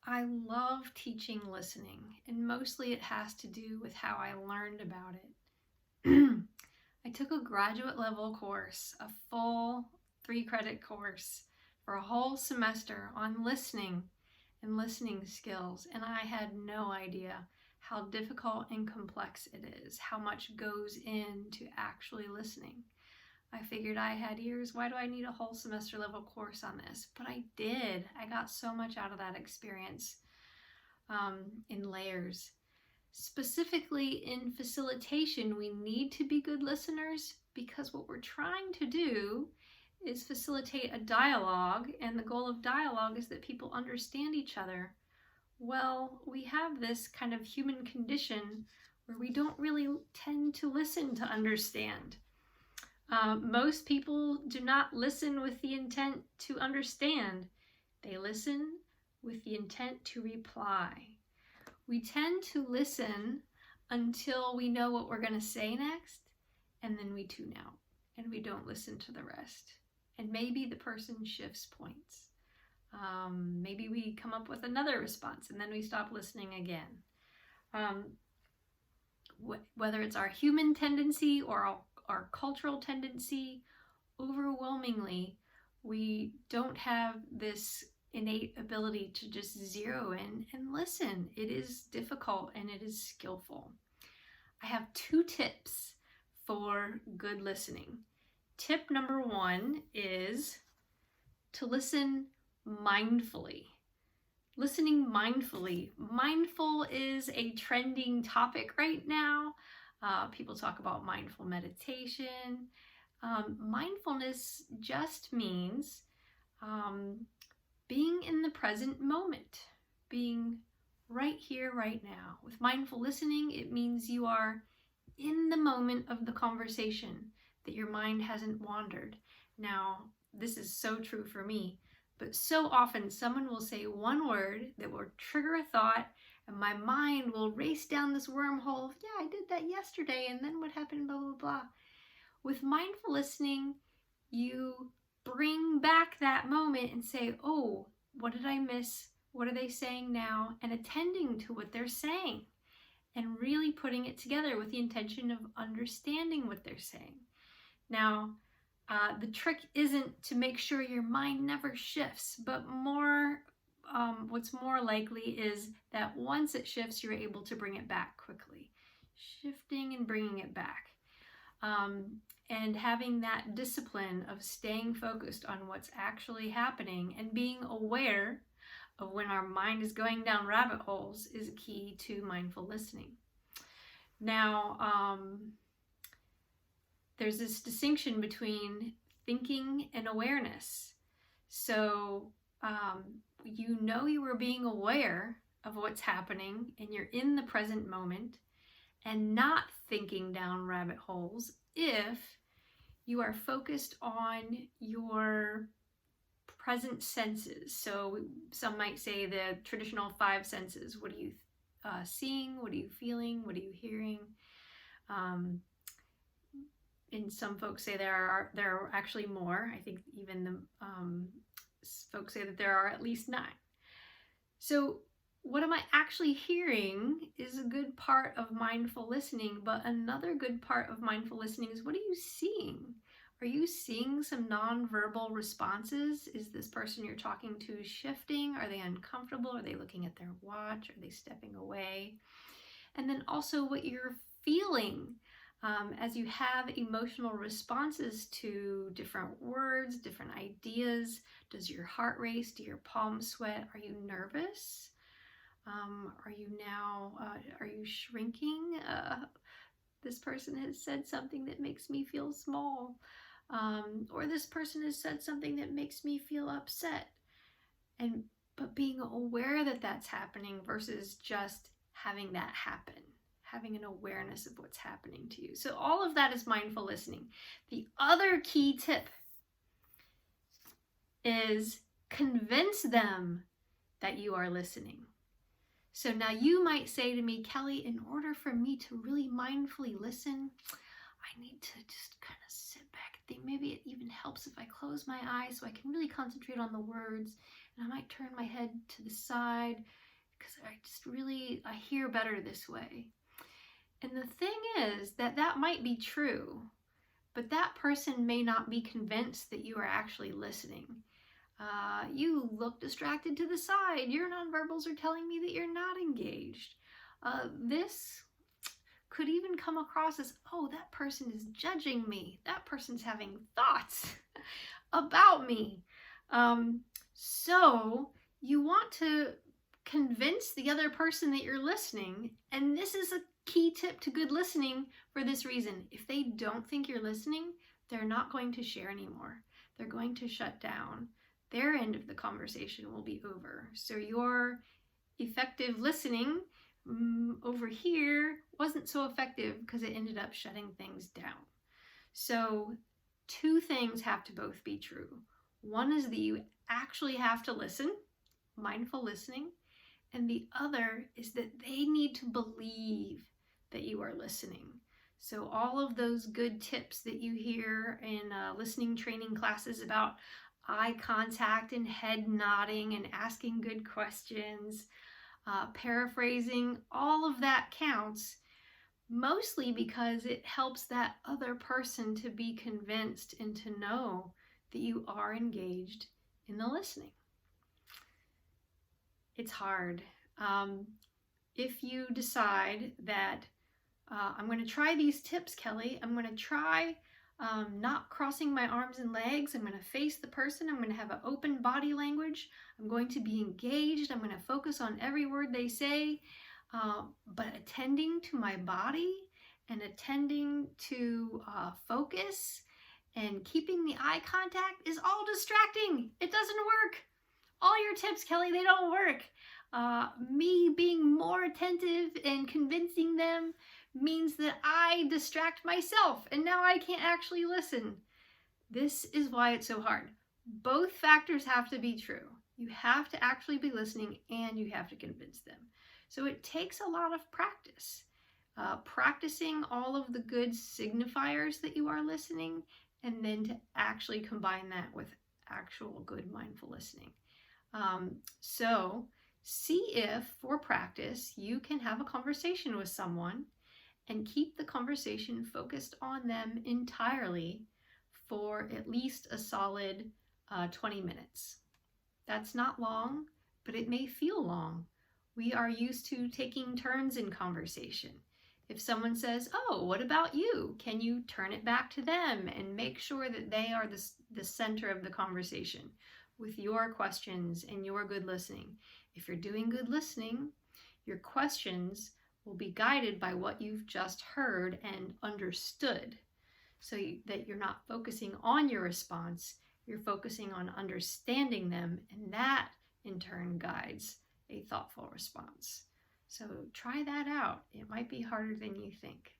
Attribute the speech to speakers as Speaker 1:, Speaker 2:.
Speaker 1: I love teaching listening, and mostly it has to do with how I learned about it. I took a graduate level course, a full 3-credit course for a whole semester on listening and listening skills, and I had no idea how difficult and complex it is, how much goes into actually listening. I figured I had years, why do I need a whole semester level course on this? But I did. I got so much out of that experience in layers. Specifically in facilitation, we need to be good listeners because what we're trying to do is facilitate a dialogue, and the goal of dialogue is that people understand each other. Well, we have this kind of human condition where we don't really tend to listen to understand. Most people do not listen with the intent to understand. They listen with the intent to reply. We tend to listen until we know what we're going to say next, and then we tune out, and we don't listen to the rest. And maybe the person shifts points. Maybe we come up with another response, and then we stop listening again. Whether it's our human tendency or our cultural tendency, overwhelmingly, we don't have this innate ability to just zero in and listen. It is difficult and it is skillful. I have 2 tips for good listening. Tip number 1 is to listen mindfully. Listening mindfully. Mindful is a trending topic right now. People talk about mindful meditation. Mindfulness just means being in the present moment, being right here, right now. With mindful listening, it means you are in the moment of the conversation, that your mind hasn't wandered. Now, this is so true for me, but so often someone will say one word that will trigger a thought, and my mind will race down this wormhole of, yeah, I did that yesterday, and then what happened, blah, blah, blah. With mindful listening, you bring back that moment and say, oh, what did I miss? What are they saying now? And attending to what they're saying and really putting it together with the intention of understanding what they're saying. Now, the trick isn't to make sure your mind never shifts, but what's more likely is that once it shifts, you're able to bring it back quickly. Shifting and bringing it back. And having that discipline of staying focused on what's actually happening and being aware of when our mind is going down rabbit holes is key to mindful listening. Now, there's this distinction between thinking and awareness. So you know you are being aware of what's happening and you're in the present moment and not thinking down rabbit holes if you are focused on your present senses. So some might say the traditional 5 senses. What are you seeing? What are you feeling? What are you hearing? And some folks say there are actually more. I think even the folks say that there are at least 9. So what am I actually hearing is a good part of mindful listening, but another good part of mindful listening is, what are you seeing? Are you seeing some nonverbal responses? Is this person you're talking to shifting? Are they uncomfortable? Are they looking at their watch? Are they stepping away? And then also what you're feeling. As you have emotional responses to different words, different ideas, does your heart race? Do your palms sweat? Are you nervous? Are you shrinking? This person has said something that makes me feel small. Or this person has said something that makes me feel upset. But being aware that that's happening versus just having that happen. Having an awareness of what's happening to you. So all of that is mindful listening. The other key tip is convince them that you are listening. So now you might say to me, Kelly, in order for me to really mindfully listen, I need to just kind of sit back and think. Maybe it even helps if I close my eyes so I can really concentrate on the words and I might turn my head to the side because I hear better this way. And the thing is that might be true, but that person may not be convinced that you are actually listening. You look distracted to the side. Your nonverbals are telling me that you're not engaged. This could even come across as, oh, that person is judging me. That person's having thoughts about me. So you want to convince the other person that you're listening. And this is a key tip to good listening for this reason. If they don't think you're listening, they're not going to share anymore. They're going to shut down. Their end of the conversation will be over. So your effective listening over here wasn't so effective because it ended up shutting things down. So 2 things have to both be true. One is that you actually have to listen, mindful listening, and the other is that they need to believe that you are listening. So all of those good tips that you hear in listening training classes about eye contact and head nodding and asking good questions, paraphrasing, all of that counts, mostly because it helps that other person to be convinced and to know that you are engaged in the listening. It's hard. If you decide that I'm going to try these tips, Kelly, I'm going to try not crossing my arms and legs. I'm going to face the person. I'm going to have an open body language. I'm going to be engaged. I'm going to focus on every word they say. But attending to my body and attending to focus and keeping the eye contact is all distracting. It doesn't work. All your tips, Kelly, they don't work. Me being more attentive and convincing them means that I distract myself and now I can't actually listen. This is why it's so hard. Both factors have to be true. You have to actually be listening and you have to convince them. So it takes a lot of practice. Practicing all of the good signifiers that you are listening, and then to actually combine that with actual good mindful listening. So see if, for practice, you can have a conversation with someone and keep the conversation focused on them entirely for at least a solid 20 minutes. That's not long, but it may feel long. We are used to taking turns in conversation. If someone says, oh, what about you? Can you turn it back to them and make sure that they are the center of the conversation with your questions and your good listening? If you're doing good listening, your questions will be guided by what you've just heard and understood, so that you're not focusing on your response, you're focusing on understanding them, and that in turn guides a thoughtful response. So try that out. It might be harder than you think.